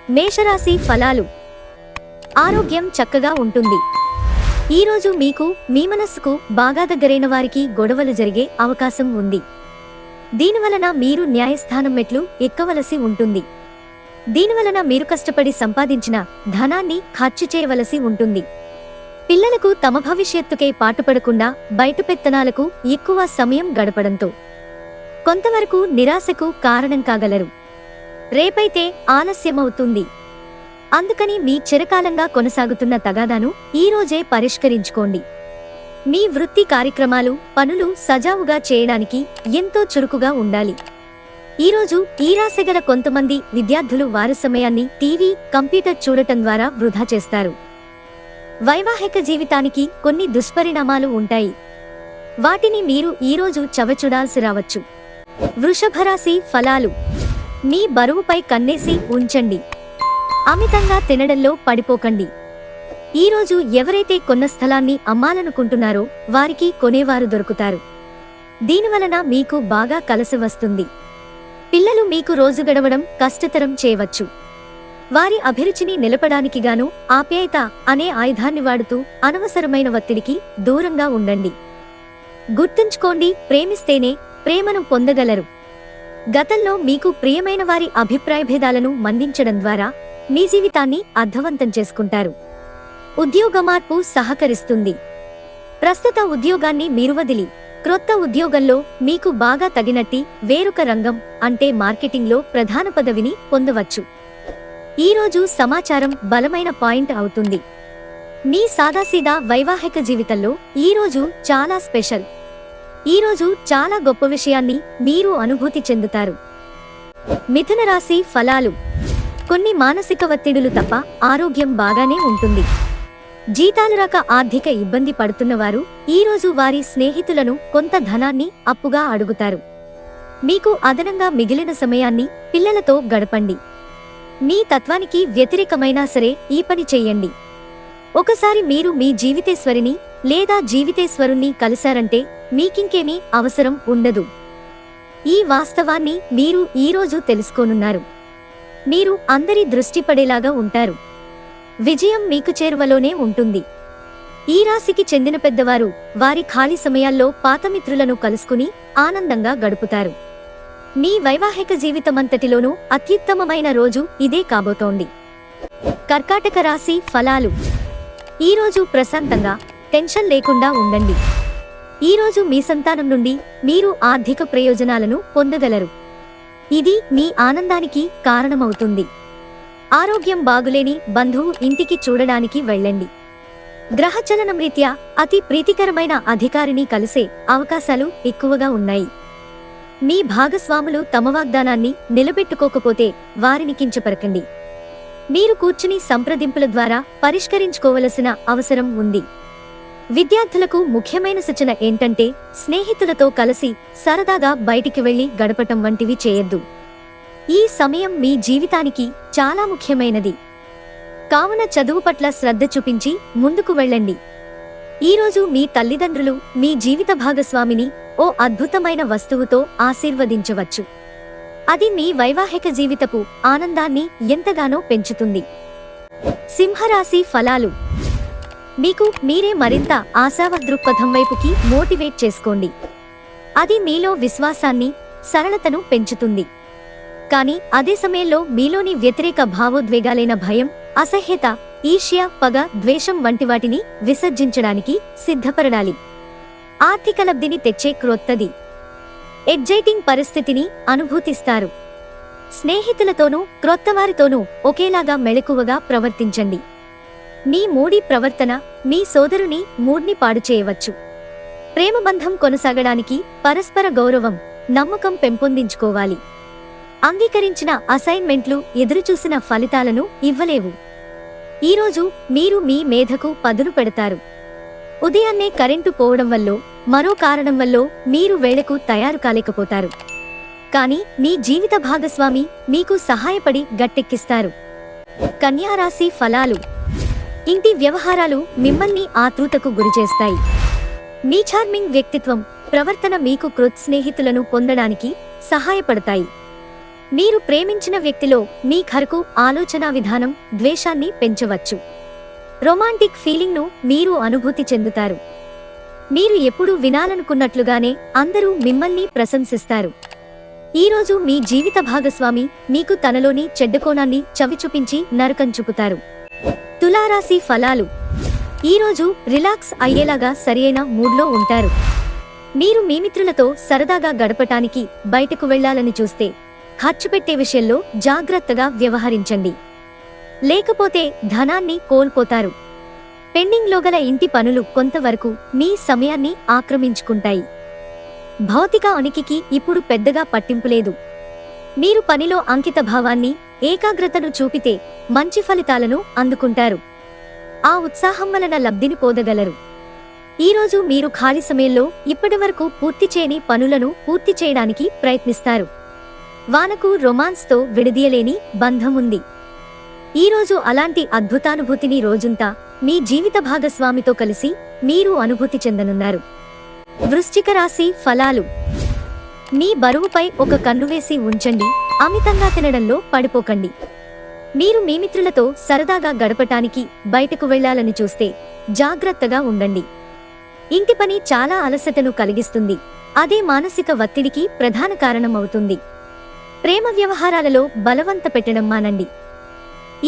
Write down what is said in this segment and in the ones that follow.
మేషరాశి ఫలాలు. ఆరోగ్యం చక్కగా ఉంటుంది. ఈరోజు మీకు మీ మనస్సుకు బాగా దగ్గరైన వారికి గొడవలు జరిగే అవకాశం ఉంది. దీనివలన మీరు న్యాయస్థానం మెట్లు ఎక్కవలసి ఉంటుంది. దీనివలన మీరు కష్టపడి సంపాదించిన ధనాన్ని ఖర్చు చేయవలసి ఉంటుంది. పిల్లలకు తమ భవిష్యత్తుకే పాటుపడకుండా బయట పెత్తనాలకు ఎక్కువ సమయం గడపడంతో కొంతవరకు నిరాశకు కారణం కాగలరు. రేపైతే ఆలస్యమవుతుంది. అందుకని మీ చిరకాలంగా కొనసాగుతున్న తగాదాను ఈరోజే పరిష్కరించుకోండి. మీ వృత్తి కార్యక్రమాలు పనులు సజావుగా చేయడానికి ఎంతో చురుకుగా ఉండాలి. ఈరోజు ఈ రాశిగల కొంతమంది విద్యార్థులు వారి సమయాన్ని టీవీ కంప్యూటర్ చూడటం ద్వారా వృధా చేస్తారు. వైవాహిక జీవితానికి కొన్ని దుష్పరిణామాలు ఉంటాయి. వాటిని మీరు ఈరోజు చవిచూడాల్సి రావచ్చు. వృషభరాశి ఫలాలు. మీ బరువుపై కన్నేసి ఉంచండి. అమితంగా తినడంలో పడిపోకండి. ఈరోజు ఎవరైతే కొన్న స్థలాన్ని అమ్మాలనుకుంటున్నారో వారికి కొనేవారు దొరుకుతారు. దీనివలన మీకు బాగా కలిసి వస్తుంది. పిల్లలు మీకు రోజు గడవడం కష్టతరం చేయవచ్చు. వారి అభిరుచిని నిలపడానికి గాను ఆప్యాయత అనే ఆయుధాన్ని వాడుతూ అనవసరమైన ఒత్తిడికి దూరంగా ఉండండి. గుర్తుంచుకోండి, ప్రేమిస్తేనే ప్రేమను పొందగలరు. గతంలో మీకు ప్రియమైన వారి అభిప్రాయ భేదాలను మన్నించడం ద్వారా మీ జీవితాన్ని అర్థవంతం చేసుకుంటారు. ఉద్యోగ మార్పు సహకరిస్తుంది. ప్రస్తుత ఉద్యోగాన్ని మీరు వదిలి క్రొత్త ఉద్యోగంలో మీకు బాగా తగినట్టి వేరొక రంగం అంటే మార్కెటింగ్లో ప్రధాన పదవిని పొందవచ్చు. ఈరోజు సమాచారం బలమైన పాయింట్ అవుతుంది. మీ సాదాసీదా వైవాహిక జీవితంలో ఈరోజు చాలా స్పెషల్. ఈరోజు చాలా గొప్ప విషయాన్ని మీరు అనుభూతి చెందుతారు. మిథున రాశి ఫలాలు. కొన్ని మానసిక ఒత్తిడులు తప్ప ఆరోగ్యం బాగానే ఉంటుంది. జీతాలు రాక ఆర్థిక ఇబ్బంది పడుతున్నవారు ఈరోజు వారి స్నేహితులను కొంత ధనాన్ని అప్పుగా అడుగుతారు. మీకు అదనంగా మిగిలిన సమయాన్ని పిల్లలతో గడపండి. మీ తత్వానికి వ్యతిరేకమైనా సరే ఈ పని చెయ్యండి. ఒకసారి మీరు మీ జీవితేశ్వరిని లేదా జీవితేశ్వరుణ్ణి కలిశారంటే మీకింకేమీ అవసరం ఉండదు. ఈ వాస్తవాన్ని మీరు ఈరోజు తెలుసుకోనున్నారు. మీరు అందరి దృష్టి పడేలాగా ఉంటారు. విజయం మీకు చేరువలోనే ఉంటుంది. ఈ రాశికి చెందిన పెద్దవారు వారి ఖాళీ సమయాల్లో పాతమిత్రులను కలుసుకుని ఆనందంగా గడుపుతారు. మీ వైవాహిక జీవితమంతటిలోనూ అత్యుత్తమమైన రోజు ఇదే కాబోతోంది. కర్కాటక రాశి ఫలాలు. ఈరోజు ప్రశాంతంగా టెన్షన్ లేకుండా ఉండండి. ఈరోజు మీ సంతానం నుండి మీరు ఆర్థిక ప్రయోజనాలను పొందగలరు. ఇది మీ ఆనందానికి కారణమవుతుంది. ఆరోగ్యం బాగులేని బంధువు ఇంటికి చూడడానికి వెళ్ళండి. గ్రహచలనం రీత్యా అతి ప్రీతికరమైన అధికారిని కలిసే అవకాశాలు ఎక్కువగా ఉన్నాయి. మీ భాగస్వాములు తమ వాగ్దానాన్ని నిలబెట్టుకోకపోతే వారిని కించపరకండి. మీరు కూర్చుని సంప్రదింపుల ద్వారా పరిష్కరించుకోవలసిన అవసరం ఉంది. విద్యార్థులకు ముఖ్యమైన సూచన ఏంటంటే స్నేహితులతో కలిసి సరదాగా బయటికి వెళ్లి గడపటం వంటివి చేయొద్దు. ఈ సమయం మీ జీవితానికి చాలా ముఖ్యమైనది. కావున చదువు పట్ల శ్రద్ధ చూపించి ముందుకు వెళ్ళండి. ఈరోజు మీ తల్లిదండ్రులు మీ జీవిత భాగస్వామిని ఓ అద్భుతమైన వస్తువుతో ఆశీర్వదించవచ్చు. అది మీ వైవాహిక జీవితపు ఆనందాన్ని ఎంతగానో పెంచుతుంది. సింహరాశి ఫలాలు. మీకు మీరే మరింత ఆశావ దృక్పథం వైపుకి మోటివేట్ చేసుకోండి. అది మీలో విశ్వాసాన్ని సరళతను పెంచుతుంది. కానీ అదే సమయంలో మీలోని వ్యతిరేక భావోద్వేగాలైన భయం, అసహ్యత, ఈర్ష్య, పగ, ద్వేషం వంటి వాటిని విసర్జించడానికి సిద్ధపడాలి. ఆర్థిక లబ్ధిని తెచ్చే క్రొత్తది ఎగ్జైటింగ్ పరిస్థితిని అనుభూతిస్తారు. స్నేహితులతోనూ క్రొత్తవారితోనూ ఒకేలాగా మెళకువగా ప్రవర్తించండి. మీ మూడీ ప్రవర్తన మీ సోదరుని మూడ్ని పాడు చేయవచ్చు. ప్రేమబంధం కొనసాగడానికి పరస్పర గౌరవం, నమ్మకం పెంపొందించుకోవాలి. అంగీకరించిన అసైన్మెంట్లు ఎదురుచూసిన ఫలితాలను ఇవ్వలేవు. ఈరోజు మీరు మీ మేధకు పదును పెడతారు. ఉదయాన్నే కరెంటు పోవడం వల్లో మరో కారణం వల్లో మీరు వేళకు తయారు కాలేకపోతారు. కానీ మీ జీవిత భాగస్వామి మీకు సహాయపడి గట్టెక్కిస్తారు. కన్యారాశి ఫలాలు. ఇంటి వ్యవహారాలు మిమ్మల్ని ఆతృతకు గురిచేస్తాయి. మీ చార్మింగ్ వ్యక్తిత్వం, ప్రవర్తన మీకు స్నేహితులను పొందడానికి సహాయపడతాయి. మీరు ప్రేమించిన వ్యక్తిలో మీ ఖరకు ఆలోచనా విధానం ద్వేషాన్ని పెంచవచ్చు. రొమాంటిక్ ఫీలింగ్ను మీరు అనుభూతి చెందుతారు. మీరు ఎప్పుడూ వినాలనుకున్నట్లుగానే అందరూ మిమ్మల్ని ప్రశంసిస్తారు. ఈరోజు మీ జీవిత భాగస్వామి మీకు తనలోని చెడ్డకోణాన్ని చవిచూపించి నరకం చూపుతారు. తులారాశి ఫలాలు. ఈరోజు రిలాక్స్ అయ్యేలాగా సరియైన మూడ్లో ఉంటారు. మీరు మీ మిత్రులతో సరదాగా గడపటానికి బయటకు వెళ్లాలని చూస్తే ఖర్చు పెట్టే విషయంలో జాగ్రత్తగా వ్యవహరించండి, లేకపోతే ధనాన్ని కోల్పోతారు. పెండింగ్లో గల ఇంటి పనులు కొంతవరకు మీ సమయాన్ని ఆక్రమించుకుంటాయి. భౌతిక ఉనికికి ఇప్పుడు పెద్దగా పట్టింపులేదు. మీరు పనిలో అంకిత భావాన్ని, ఏకాగ్రతను చూపితే మంచి ఫలితాలను అందుకుంటారు. ఆ ఉత్సాహం వలన లబ్ధిని పొందగలరు. ఈరోజు మీరు ఖాళీ సమయంలో ఇప్పటివరకు పూర్తి చేయని పనులను పూర్తి చేయడానికి ప్రయత్నిస్తారు. వానకు రొమాన్స్తో విడదీయలేని బంధం ఉంది. ఈరోజు అలాంటి అద్భుతానుభూతిని రోజంతా మీ జీవిత భాగస్వామితో కలిసి మీరు అనుభూతి చెందనున్నారు. వృశ్చిక రాశి ఫలాలు. మీ బరువుపై ఒక కన్ను వేసి ఉంచండి, అమితంగా తినడంలో పడిపోకండి. మీరు మీ మిత్రులతో సరదాగా గడపటానికి బయటకు వెళ్లాలని చూస్తే జాగ్రత్తగా ఉండండి. ఇంటి పని చాలా అలసటను కలిగిస్తుంది, అదే మానసిక ఒత్తిడికి ప్రధాన కారణం అవుతుంది. ప్రేమ వ్యవహారాలలో బలవంత పెట్టడం మానండి.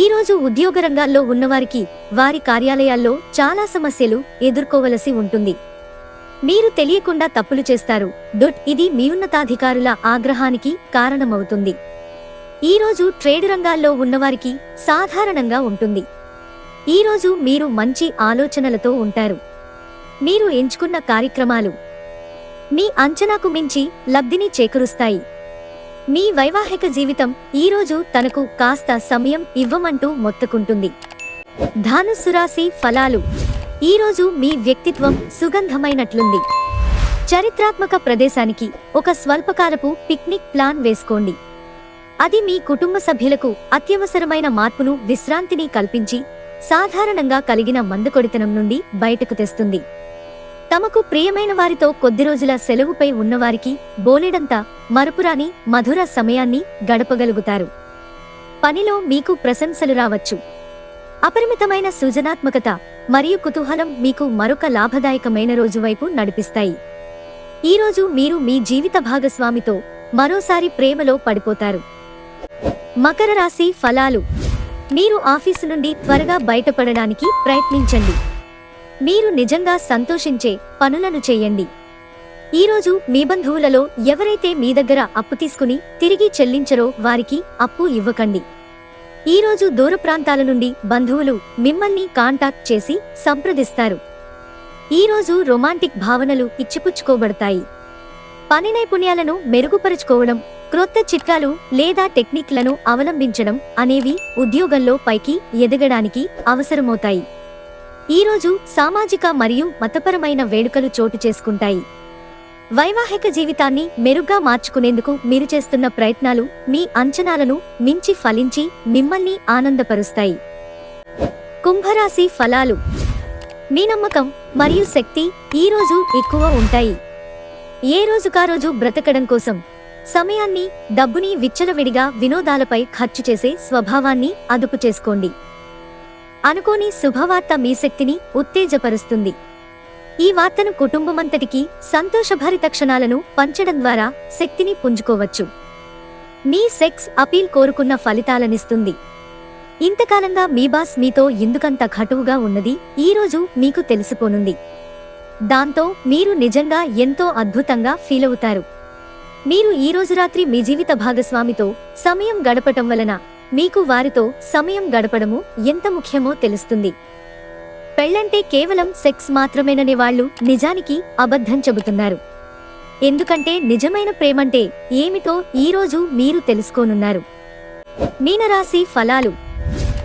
ఈరోజు ఉద్యోగ రంగాల్లో ఉన్నవారికి వారి కార్యాలయాల్లో చాలా సమస్యలు ఎదుర్కోవలసి ఉంటుంది. మీరు తెలియకుండా తప్పులు చేస్తారు. ఇది మీ ఉన్నతాధికారుల ఆగ్రహానికి కారణమవుతుంది. ఈరోజు ట్రేడ్ రంగాల్లో ఉన్నవారికి సాధారణంగా ఉంటుంది. ఈరోజు మీరు మంచి ఆలోచనలతో ఉంటారు. మీరు ఎంచుకున్న కార్యక్రమాలు మీ అంచనాకు మించి లబ్ధిని చేకూరుస్తాయి. మీ వైవాహిక జీవితం ఈరోజు తనకు కాస్త సమయం ఇవ్వమంటూ మొత్తుకుంటుంది. ధనుస్సు రాశి ఫలాలు. ఈరోజు మీ వ్యక్తిత్వం సుగంధమైనట్లుంది. చరిత్రాత్మక ప్రదేశానికి ఒక స్వల్పకాలపు పిక్నిక్ ప్లాన్ వేసుకోండి. అది మీ కుటుంబ సభ్యులకు అత్యవసరమైన మార్పును, విశ్రాంతిని కల్పించి సాధారణంగా కలిగిన మందకొడితనం నుండి బయటకు తెస్తుంది. తమకు ప్రియమైన వారితో కొద్ది రోజుల సెలవుపై ఉన్నవారికి బోలెడంత మరపురాని మధుర సమయాన్ని గడపగలుగుతారు. పనిలో మీకు ప్రశంసలు రావచ్చు. అపరిమితమైన సృజనాత్మకత మరియు కుతూహలం మీకు మరొక లాభదాయకమైన రోజు వైపు నడిపిస్తాయి. ఈరోజు మీరు మీ జీవిత భాగస్వామితో మరోసారి ప్రేమలో పడిపోతారు. మకర రాశి ఫలాలు. మీరు ఆఫీసు నుండి త్వరగా బయటపడడానికి ప్రయత్నించండి. మీరు నిజంగా సంతోషించే పనులను చేయండి. ఈరోజు మీ బంధువులలో ఎవరైతే మీ దగ్గర అప్పు తీసుకుని తిరిగి చెల్లించరో వారికి అప్పు ఇవ్వకండి. ఈరోజు దూర ప్రాంతాల నుండి బంధువులు మిమ్మల్ని కాంటాక్ట్ చేసి సంప్రదిస్తారు. ఈరోజు రొమాంటిక్ భావనలు ఇచ్చిపుచ్చుకోబడతాయి. పని నైపుణ్యాలను మెరుగుపరుచుకోవడం, క్రొత్త చిట్కాలు లేదా టెక్నిక్లను అవలంబించడం అనేవి ఉద్యోగంలో పైకి ఎదగడానికి అవసరమవుతాయి. ఈరోజు సామాజిక మరియు మతపరమైన వేడుకలు చోటు చేసుకుంటాయి. వైవాహిక జీవితాన్ని మెరుగ్గా మార్చుకునేందుకు మీరు చేస్తున్న ప్రయత్నాలు మీ అంచనాలను మించి ఫలించి మిమ్మల్ని ఆనందపరుస్తాయి. కుంభరాశి ఫలాలు. మీ నమ్మకం మరియు శక్తి ఈరోజు ఎక్కువ ఉంటాయి. ఏ రోజుకారోజు బ్రతకడం కోసం సమయాన్ని, డబ్బుని విచ్చలవిడిగా వినోదాలపై ఖర్చు చేసే స్వభావాన్ని అదుపు చేసుకోండి. అనుకోని శుభవార్త మీ శక్తిని ఉత్తేజపరుస్తుంది. ఈ వార్తను కుటుంబమంతటికీ సంతోషభరిత క్షణాలను పంచడం ద్వారా శక్తిని పుంజుకోవచ్చు. మీ సెక్స్ అపీల్ కోరుకున్న ఫలితాలనిస్తుంది. ఇంతకాలంగా మీ బాస్ మీతో ఎందుకంత ఘటువుగా ఉన్నది ఈరోజు మీకు తెలిసిపోనుంది. దాంతో మీరు నిజంగా ఎంతో అద్భుతంగా ఫీలవుతారు. మీరు ఈరోజు రాత్రి మీ జీవిత భాగస్వామితో సమయం గడపటం వలన మీకు వారితో సమయం గడపడము ఎంత ముఖ్యమో తెలుస్తుంది. పెళ్లంటే కేవలం సెక్స్ మాత్రమేననే వాళ్ళు నిజానికి అబద్ధం చెబుతున్నారు. ఎందుకంటే నిజమైన ప్రేమంటే ఏమిటో ఈరోజు మీరు తెలుసుకోనున్నారు. మీనరాశి ఫలాలు.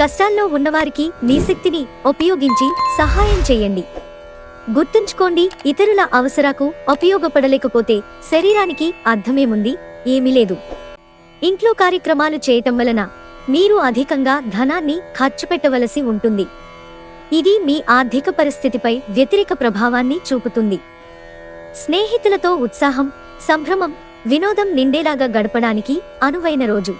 కష్టాల్లో ఉన్నవారికి మీ శక్తిని ఉపయోగించి సహాయం చేయండి. గుర్తుంచుకోండి, ఇతరుల అవసరాలకు ఉపయోగపడలేకపోతే శరీరానికి అర్థమేముంది? ఏమీ లేదు. ఇంట్లో కార్యక్రమాలు చేయటం వలన మీరు అధికంగా ధనాన్ని ఖర్చు పెట్టవలసి ఉంటుంది. ఇది మీ ఆర్థిక పరిస్థితిపై వ్యతిరేక ప్రభావాన్ని చూపుతుంది. స్నేహితులతో ఉత్సాహం, సంభ్రమం, వినోదం నిండేలాగా గడపడానికి అనువైన రోజు.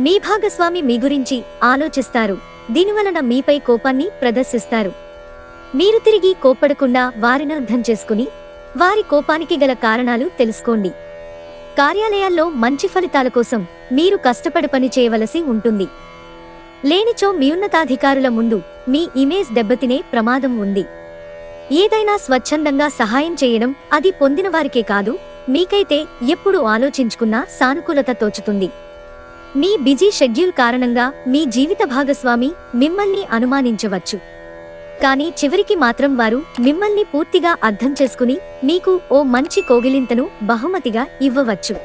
మీ భాగస్వామి మీ గురించి ఆలోచిస్తారు, దీనివలన మీపై కోపాన్ని ప్రదర్శిస్తారు. మీరు తిరిగి కోప్పడకుండా వారిని అర్థం చేసుకుని వారి కోపానికి గల కారణాలు తెలుసుకోండి. కార్యాలయాల్లో మంచి ఫలితాల కోసం మీరు కష్టపడి పని చేయవలసి ఉంటుంది. లేనిచో మీ ఉన్నతాధికారుల ముందు మీ ఇమేజ్ దెబ్బతినే ప్రమాదం ఉంది. ఏదైనా స్వచ్ఛందంగా సహాయం చేయడం అది పొందిన వారికే కాదు, మీకైతే ఎప్పుడు ఆలోచించుకున్నా సానుకూలత తోచుతుంది. మీ బిజీ షెడ్యూల్ కారణంగా మీ జీవిత భాగస్వామి మిమ్మల్ని అనుమానించవచ్చు. కానీ చివరికి మాత్రం వారు మిమ్మల్ని పూర్తిగా అర్థం చేసుకుని మీకు ఓ మంచి కోగిలింతను బహుమతిగా ఇవ్వవచ్చు.